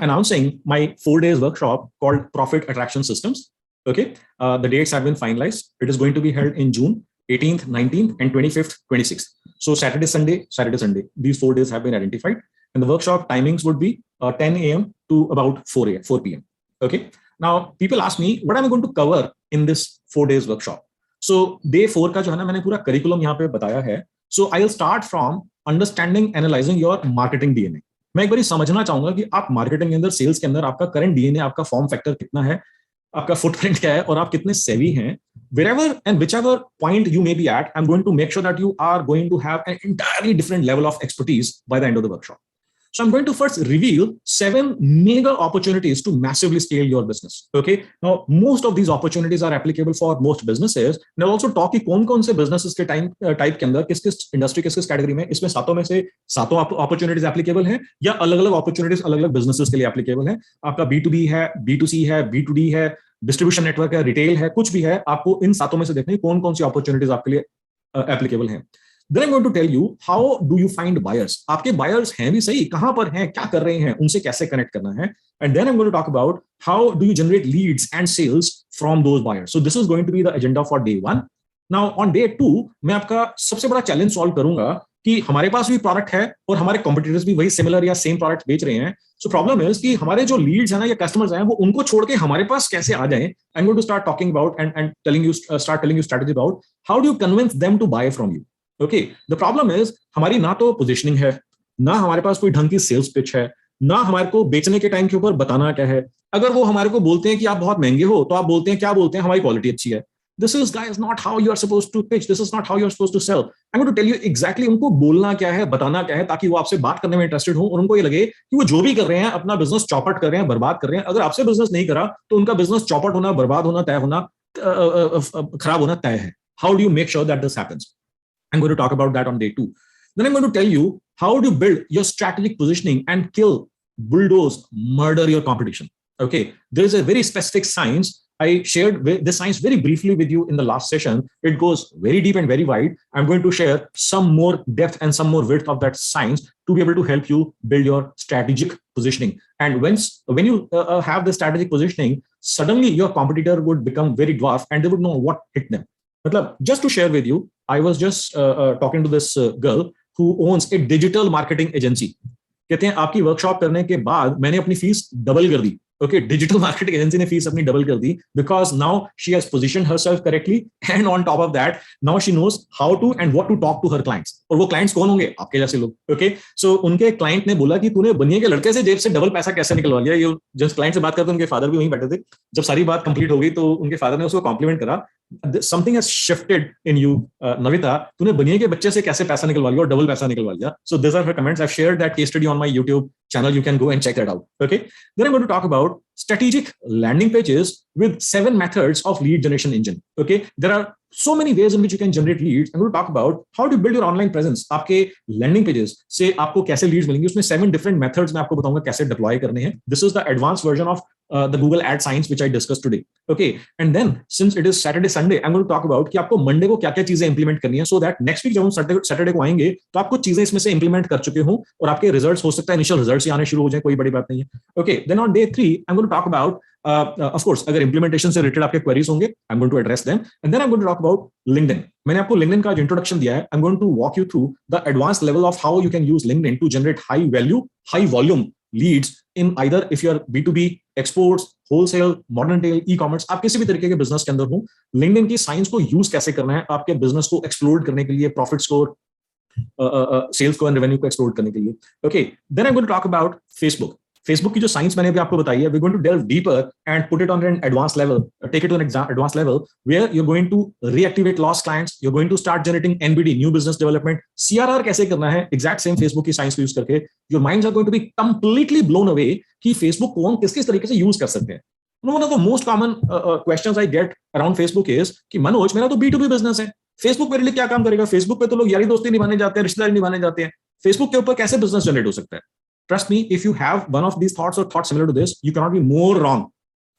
announcing my 4 days workshop called Profit Attraction Systems. Okay, the dates have been finalized. It is going to be held in June 18th, 19th, and 25th, 26th. So Saturday, Sunday. These 4 days have been identified, and the workshop timings would be 10 a.m. to about 4 p.m. Okay. Now people ask me, what am I going to cover in this 4 days workshop? So day 4 का जो है ना, मैंने पूरा curriculum यहाँ पे बताया है. So I'll start from understanding, analyzing your marketing DNA. मैं एक बार समझना चाहूंगा कि आप मार्केटिंग के अंदर, सेल्स के अंदर आपका करंट डीएनए, आपका फॉर्म फैक्टर कितना है, आपका फुटप्रिंट क्या है, और आप कितने सेवी हैं. Wherever and whichever point you may be at, I'm going to make sure that you are going to have an entirely different level of expertise by the end of the workshop. So I'm going to first reveal 7 mega opportunities to massively scale your business. Okay. Now, most of these opportunities are applicable for most businesses. And I'll also talk कि कौन-कौन से businesses के type के अंदर, किस-किस industry, किस-किस category में, इसमें सातों में से सातों opportunities applicable हैं, या अलग-अलग opportunities अलग-अलग businesses के लिए applicable हैं. आपका B2B है, B2C है, B2D है, distribution network है, retail है, कुछ भी है, आपको इन सातों में से देखना है कौन-कौन सी opportunities आपके लिए applicable हैं. Then I'm going to tell you how do you find buyers. आपके buyers हैं भी सही, कहां पर हैं, क्या कर रहे हैं, उनसे कैसे connect करना है. And then I'm going to talk about how do you generate leads and sales from those buyers. So this is going to be the agenda for day 1. Now on day 2, मैं आपका सबसे बड़ा challenge solve करूंगा कि हमारे पास भी product है और हमारे competitors भी वही similar या same product बेच रहे हैं. So problem is कि हमारे जो leads है ना या customers हैं, वो उनको छोड़ के हमारे पास कैसे आ जाएं. I'm going to start talking about and telling you strategy about how do you convince them to buy from you. Okay, the problem is हमारी ना तो पोजीशनिंग है, ना हमारे पास कोई ढंग की सेल्स पिच है, ना हमारे को बेचने के टाइम के ऊपर बताना क्या है. अगर वो हमारे को बोलते हैं कि आप बहुत महंगे हो, तो आप बोलते हैं, क्या बोलते हैं, हमारी क्वालिटी अच्छी है. This is, guys, not how you are supposed to pitch. This is not how you are supposed to sell. I'm going to tell you exactly उनको बोलना क्या है, बताना क्या है, ताकि वो आपसे बात करने में इंटरेस्टेड हो और उनको ये लगे कि वो जो भी कर रहे हैं अपना बिजनेस चौपट कर रहे हैं, बर्बाद कर रहे हैं. अगर आपसे बिजनेस नहीं करा तो उनका बिजनेस चौपट होना, बर्बाद होना, तय होना, खराब होना तय है. How do you make sure that this happens? I'm going to talk about that on day 2. Then I'm going to tell you how to build your strategic positioning and bulldoze, murder your competition. Okay. There is a very specific science. I shared this science very briefly with you in the last session. It goes very deep and very wide. I'm going to share some more depth and some more width of that science to be able to help you build your strategic positioning. And when you have the strategic positioning, suddenly your competitor would become very dwarf and they would know what hit them. Just to share with you, I was just talking to this girl who owns a digital marketing agency. कहते हैं आपकी workshop करने के बाद मैंने अपनी fees double कर दी. Okay, digital marketing agency ने फीस अपनी डबल कर दी because now she has positioned herself correctly and on top of that now she knows how to and what to talk to her clients. और वो clients कौन होंगे? आपके जैसे लोग. Okay, so उनके client ने बोला कि तूने बनिए के लड़के से जेब से डबल पैसा कैसे निकलवा लिया. ये जब client से बात करते उनके फादर भी वहीं बैठे थे. जब सारी बात कंप्लीट हो गई तो उनके फादर ने उसको कॉम्प्लीमेंट करा. Something has shifted in you, Navita. तूने बनिए के बच्चे से कैसे पैसा निकलवा लिया और डबल पैसा निकलवा लिया. So these are her comments. I've shared that case study on my YouTube channel. You can go and check that out. Okay. Then I'm going to talk about strategic landing pages with 7 methods of lead generation engine. Okay. There are so many ways in which you can generate leads. I'm going to talk about how to build your online presence. आपके landing pages से आपको कैसे leads मिलेंगे. उसमें 7 different methods मैं आपको बताऊंगा कैसे deploy करने हैं. This is the advanced version of the Google Ad Science which I discussed today. Okay, and then since it is Saturday Sunday, I'm going to talk about कि आपको Monday को क्या-क्या चीजें implement करनी है, so that next week जब हम Saturday को आएंगे तो आप कुछ चीजें इसमें से implement कर चुके हो और आपके results हो सकता है initial results ही आने शुरू हो जाए, कोई बड़ी बात नहीं है. Okay, then on day 3 I'm going to talk about of course अगर implementation से related आपके queries होंगे I'm going to address them, and then I'm going to talk about LinkedIn. मैंने आपको LinkedIn का जो introduction दिया है, I'm going to walk you through the advanced level of how you can use LinkedIn to generate high value, high volume leads in either if you are B2B, exports, wholesale, modern retail, e-commerce, आप किसी भी तरीके के business के अंदर हो, LinkedIn की science को यूज कैसे करना है आपके बिजनेस को एक्सप्लोर करने के लिए, प्रॉफिट स्कोर, सेल्स को एंड रेवेन्यू को एक्सप्लोर करने के लिए. Okay, then I am going to talk about Facebook की जो साइंस मैंने भी आपको बताई है, we going to delve deeper and put it on an advanced level, take it to an advanced level where you're going to reactivate lost clients, you're going to start generating NBD, new business development, CRR कैसे करना है, exact same Facebook की science को use करके. Your minds are going to be completely blown away कि Facebook को हम किस तरीके से यूज कर सकते हैं. One of the most common questions I get around Facebook is कि मनोज मेरा तो B2B बिजनेस है, Facebook मेरे लिए क्या काम करेगा? Facebook पे तो लोग यारी दोस्ती निभाने जाते हैं, रिश्तेदारी निभाने जाते हैं, Facebook के ऊपर कैसे बिजनेस जनरेट हो सकता है? Trust me, if you have one of these thoughts or thoughts similar to this, you cannot be more wrong.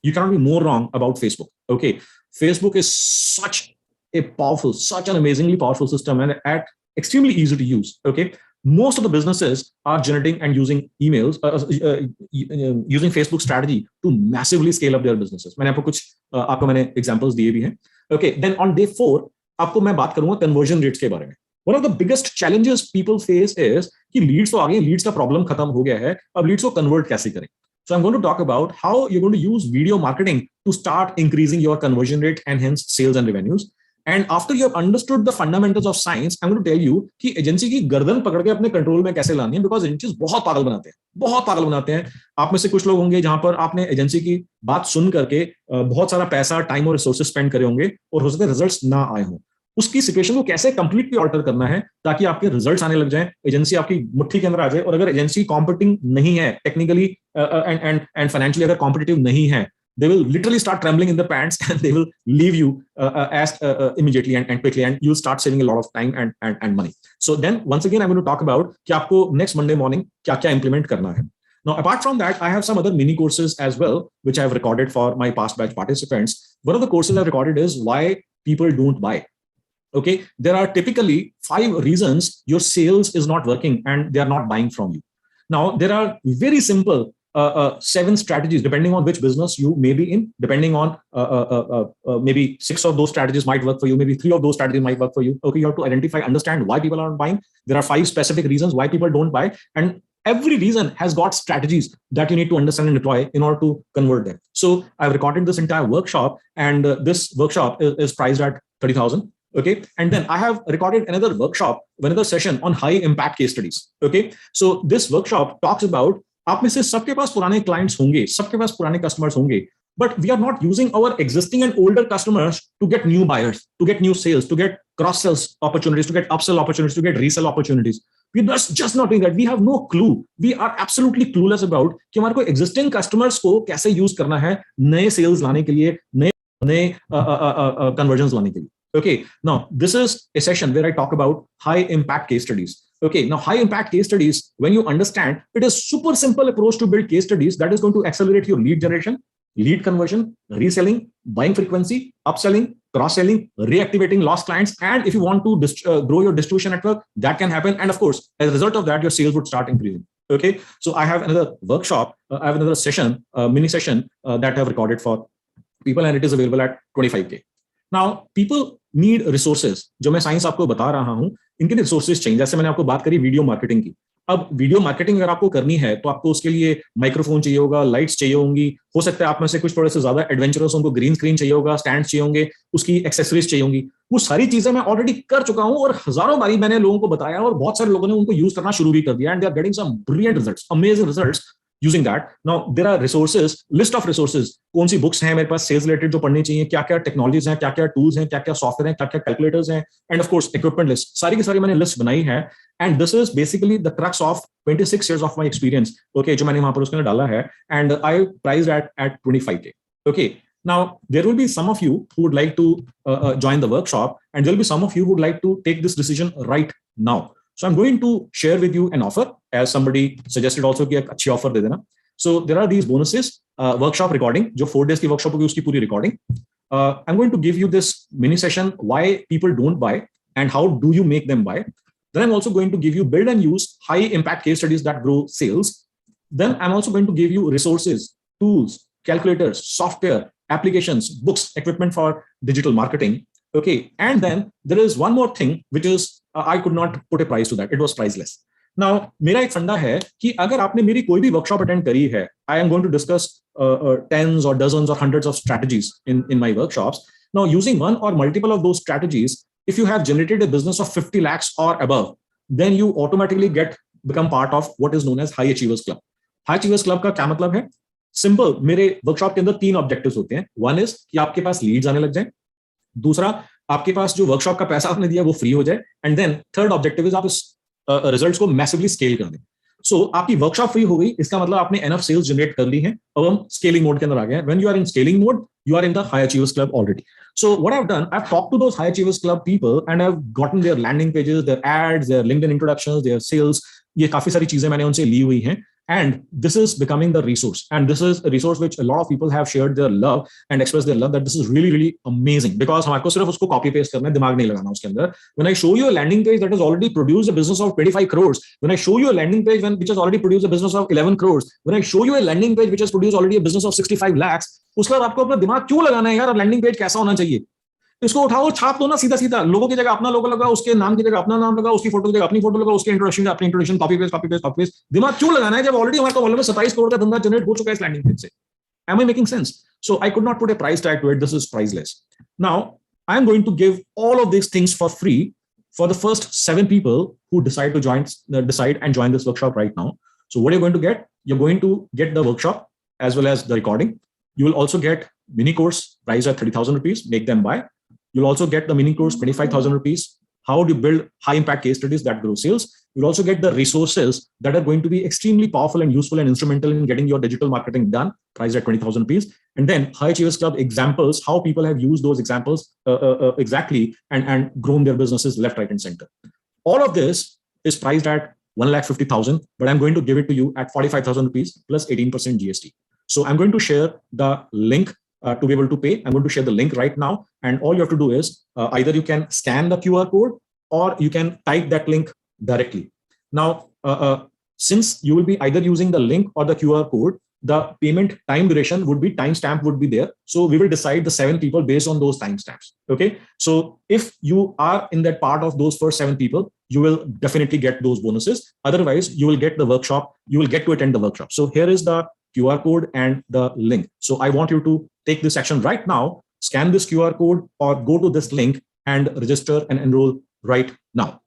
You cannot be more wrong about Facebook. Okay, Facebook is such an amazingly powerful system and extremely easy to use. Okay, most of the businesses are generating and using emails, using Facebook strategy to massively scale up their businesses. मैंने आपको कुछ आपको मैंने examples दिए भी हैं. Okay, then on day 4 आपको मैं बात करूंगा conversion rates के बारे में. One of the biggest challenges people face is कि leads तो आ गए, leads का problem खत्म हो गया है, अब leads को convert कैसे करें. So I'm going to talk about how you're going to use video marketing to start increasing your conversion rate and hence sales and revenues. And after you have understood the fundamentals of science, I'm going to tell you कि agency की गर्दन पकड़ के अपने control में कैसे लानी है, बिकॉज एजेंसीज बहुत पागल बनाते हैं. आप में से कुछ लोग होंगे जहां पर आपने एजेंसी की बात सुन करके बहुत सारा पैसा, टाइम और रिसोर्सेज स्पेंड करे होंगे और हो सकता है रिजल्ट्स ना आए हों. उसकी सिचुएशन को कैसे कंप्लीटली ऑल्टर करना है ताकि आपके रिजल्ट्स आने लग जाएं, एजेंसी आपकी मुट्ठी के अंदर आ जाए. और अगर एजेंसी कॉम्पिटिंग नहीं है टेक्निकली एंड फाइनेंशियली, अगर कॉम्पिटिटिव नहीं है, they will literally start trembling in the pants and they will leave you as immediately and quickly, and you'll start saving a lot of time and money. So then once again I'm going to talk about कि आपको next Monday morning क्या implement करना है. Now apart from that, I have some other mini courses as well which I have recorded for my past batch participants. One of the courses I've recorded is why people don't buy. Okay, there are typically 5 reasons your sales is not working and they are not buying from you. Now there are very simple 7 strategies depending on which business you may be in, depending on maybe 6 of those strategies might work for you, maybe 3 of those strategies might work for you. Okay, you have to identify, understand why people aren't buying. There are 5 specific reasons why people don't buy, and every reason has got strategies that you need to understand and deploy in order to convert them. So I've recorded this entire workshop, and this workshop is priced at 30,000. Okay, and then I have recorded another workshop, another session on high impact case studies. Okay, so this workshop talks about आप में से सबके पास पुराने clients होंगे, सबके पास पुराने customers होंगे, but we are not using our existing and older customers to get new buyers, to get new sales, to get cross sales opportunities, to get upsell opportunities, to get resell opportunities. We're just not doing that. We have no clue. We are absolutely clueless about कि हमारे को existing customers को कैसे use करना है नए sales लाने के लिए, नए conversions लाने के लिए. Okay, now this is a session where I talk about high impact case studies. Okay, now high impact case studies, when you understand, it is super simple approach to build case studies that is going to accelerate your lead generation, lead conversion, reselling, buying frequency, upselling, cross-selling, reactivating lost clients. And if you want to grow your distribution network, that can happen. And of course, as a result of that, your sales would start increasing. Okay, so I have another workshop, I have another session, mini session that I have recorded for people, and it is available at 25K. Now, people need resources. जो मैं science आपको बता रहा हूं, इनके resources चाहिए. जैसे मैंने आपको बात करी वीडियो मार्केटिंग की. अब वीडियो मार्केटिंग अगर आपको करनी है तो आपको उसके लिए माइक्रोफोन चाहिए होगा, लाइट्स चाहिए होंगी, हो सकता है आप में से कुछ थोड़े से ज्यादा एडवेंचरस, उनको ग्रीन स्क्रीन चाहिए होगा, स्टैंड चाहिए होंगे, उसकी एक्सेसरीज चाहिए होंगी. वो सारी चीजें मैं ऑलरेडी कर चुका हूं और हजारों बारी मैंने लोगों को बताया और बहुत सारे लोगों ने उनको यूज करना शुरू भी कर दिया, and they are getting some brilliant results, amazing results using that. Now there are resources, list of resources, कौन सी बुक्स हैं मेरे पास सेल्स रिलेटेड जो पढ़नी चाहिए, क्या क्या टेक्नोलॉजीज हैं, क्या क्या टूल्स हैं, क्या क्या सॉफ्टवेयर हैं, क्या क्या कैलकुलेटर्स हैं, end of course equipment list, सारी की सारी मैंने लिस्ट बनाई है. And this is basically the crux of 26 years of my experience. Okay, जो मैंने वहां पर उसके अंदर डाला है, and I priced at 25K. Okay, now there will be some of you who would like to join the workshop, and there will be some of you who would like to take this decision right now. So I'm going to share with you an offer, as somebody suggested also कि एक अच्छी offer दे देना. So there are these bonuses, workshop recording, जो 4 days की workshop होगी उसकी पूरी recording. I'm going to give you this mini session, why people don't buy and how do you make them buy. Then I'm also going to give you build and use high impact case studies that grow sales. Then I'm also going to give you resources, tools, calculators, software, applications, books, equipment for digital marketing. Okay, and then there is one more thing which is I could not put a price to that. It was priceless. Now, मेरा एक फंडा है कि अगर आपने मेरी कोई भी वर्कशॉप अटेंड करी है, I am going to discuss tens or dozens or hundreds of strategies in my workshops. Now, using one or multiple of those strategies, if you have generated a business of 50 lakhs or above, then you automatically become part of what is known as High Achievers Club. High Achievers Club का क्या मतलब है? Simple. मेरे workshop के अंदर 3 objectives होते हैं. One is कि आपके पास लीड्स आने लग जाए. दूसरा, आपके पास जो वर्कशॉप का पैसा आपने दिया वो फ्री हो जाए, and then third objective is आप इस रिजल्ट्स को मैसिवली स्केल कर दें. सो आपकी वर्कशॉप फ्री हो गई, इसका मतलब आपने एनफ सेल्स जनरेट कर ली है, अब हम स्केलिंग मोड के अंदर आ गए हैं. When you are in scaling mode, you are in the High Achievers Club already. So what I've done, I've talked to those High Achievers Club people and I've gotten their landing pages, their ads, their LinkedIn introductions, their sales. ये काफी सारी चीजें मैंने उनसे ली हुई हैं, And this is becoming the resource. And this is a resource which a lot of people have shared their love and expressed their love that this is really, really amazing, because हमारे को सिर्फ उसको copy paste करना है, दिमाग नहीं लगाना उसके अंदर. When I show you a landing page that has already produced a business of 25 crores, when I show you a landing page which has already produced a business of 11 crores, when I show you a landing page which has produced already a business of 65 lakhs, उसके बाद आपको अपना दिमाग क्यों लगाना है यार, landing page कैसा होना चाहिए? इसको उठाओ, छाप दो ना सीधा सीधा, लोगों की जगह अपना लोगो लगा, उसके नाम की जगह अपना नाम लगा, उसकी फोटो की जगह अपनी फोटो लगा, उसके इंट्रोडक्शन अपनी introduction, copy paste copy paste copy paste. दिमाग क्यों लगाना है जब ऑलरेडी हमारे को मालूम है 27 करोड़ का धंधा जनरेट हो चुका है इस लैंडिंग पेज से? Am I making sense? So I could not put a price tag to it. This is priceless. Now I am going to give all of these things for free for the first 7 people who decide and join this workshop right now. So what are you going to get? You're going to get the workshop as well as the recording. You will also get mini course priced at 30,000 rupees. Make them buy. You'll also get the mini course 25,000 rupees. How do you build high impact case studies that grow sales? You'll also get the resources that are going to be extremely powerful and useful and instrumental in getting your digital marketing done, priced at 20,000 rupees. And then High Achievers Club examples, how people have used those examples exactly and grown their businesses left, right, and center. All of this is priced at 1,50,000, but I'm going to give it to you at 45,000 rupees plus 18% GST. So I'm going to share the link to be able to pay. I'm going to share the link right now. And all you have to do is either you can scan the QR code or you can type that link directly. Now, since you will be either using the link or the QR code, the payment time duration would be timestamp would be there. So we will decide the 7 people based on those timestamps. Okay. So if you are in that part of those first 7 people, you will definitely get those bonuses. Otherwise, you will get the workshop. You will get to attend the workshop. So here is the QR code and the link. So I want you to take this action right now, scan this QR code or go to this link and register and enroll right now.